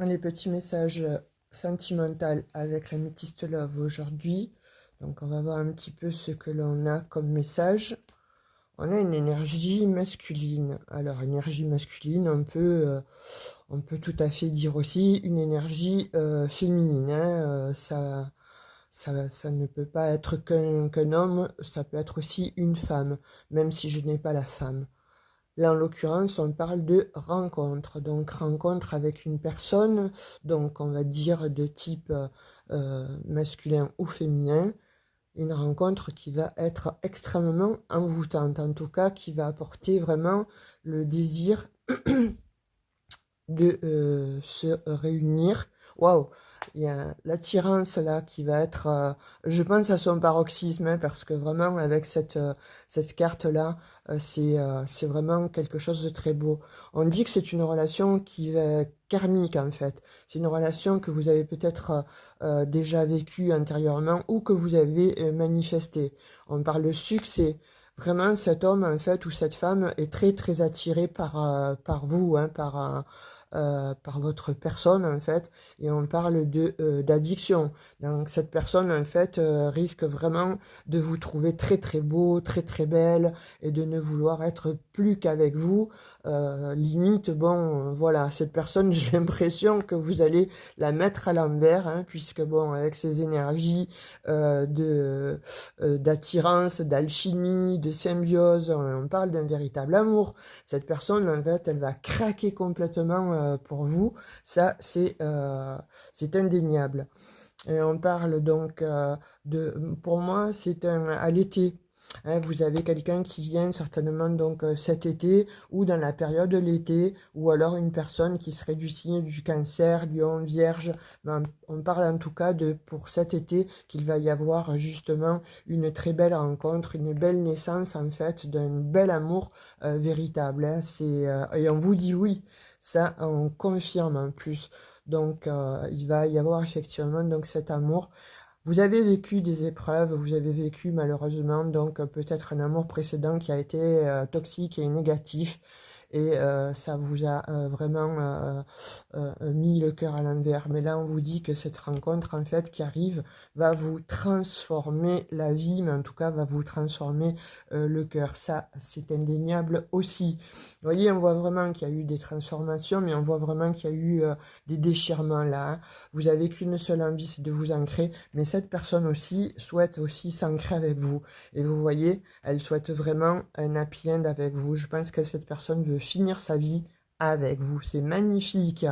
Les petits messages sentimentaux avec l'Amethyst Love aujourd'hui. Donc on va voir un petit peu ce que l'on a comme message. On a une énergie masculine. Alors énergie masculine, on peut tout à fait dire aussi une énergie féminine, hein. Ça ne peut pas être qu'un homme, ça peut être aussi une femme, même si je n'ai pas la femme. Là, en l'occurrence, on parle de rencontre. Donc, rencontre avec une personne, donc on va dire de type masculin ou féminin. Une rencontre qui va être extrêmement envoûtante, en tout cas, qui va apporter vraiment le désir de se réunir. Waouh, il y a l'attirance là qui va être, je pense à son paroxysme, hein, parce que vraiment avec cette carte-là, c'est vraiment quelque chose de très beau. On dit que c'est une relation qui va karmique en fait. C'est une relation que vous avez peut-être déjà vécue antérieurement ou que vous avez manifestée. On parle de succès. Vraiment, cet homme, en fait, ou cette femme est très, très attiré par vous, hein, par votre personne, en fait. Et on parle d'addiction. Donc, cette personne, en fait, risque vraiment de vous trouver très, très beau, très, très belle, et de ne vouloir être plus qu'avec vous. Limite, bon, voilà, cette personne, j'ai l'impression que vous allez la mettre à l'envers, hein, puisque, bon, avec ces énergies d'attirance, d'alchimie, de symbiose. On parle d'un véritable amour. Cette personne, en fait, elle va craquer complètement pour vous. Ça, c'est indéniable. Et on parle donc pour moi, c'est à l'été. Hein, vous avez quelqu'un qui vient certainement donc cet été ou dans la période de l'été, ou alors une personne qui serait du signe du Cancer, Lion, Vierge. Ben, on parle en tout cas de pour cet été qu'il va y avoir justement une très belle rencontre, une belle naissance en fait d'un bel amour véritable. Hein. Et on vous dit oui, ça on confirme en plus. Donc il va y avoir effectivement donc cet amour. Vous avez vécu des épreuves, vous avez vécu malheureusement donc peut-être un amour précédent qui a été toxique et négatif et ça vous a vraiment mis le cœur à l'envers. Mais là, on vous dit que cette rencontre en fait qui arrive va vous transformer la vie, mais en tout cas va vous transformer le cœur. Ça, c'est indéniable aussi. Vous voyez, on voit vraiment qu'il y a eu des transformations, mais on voit vraiment qu'il y a eu des déchirements là. Hein. Vous avez qu'une seule envie, c'est de vous ancrer, mais cette personne aussi souhaite aussi s'ancrer avec vous. Et vous voyez, elle souhaite vraiment un happy end avec vous. Je pense que cette personne veut finir sa vie avec vous. C'est magnifique.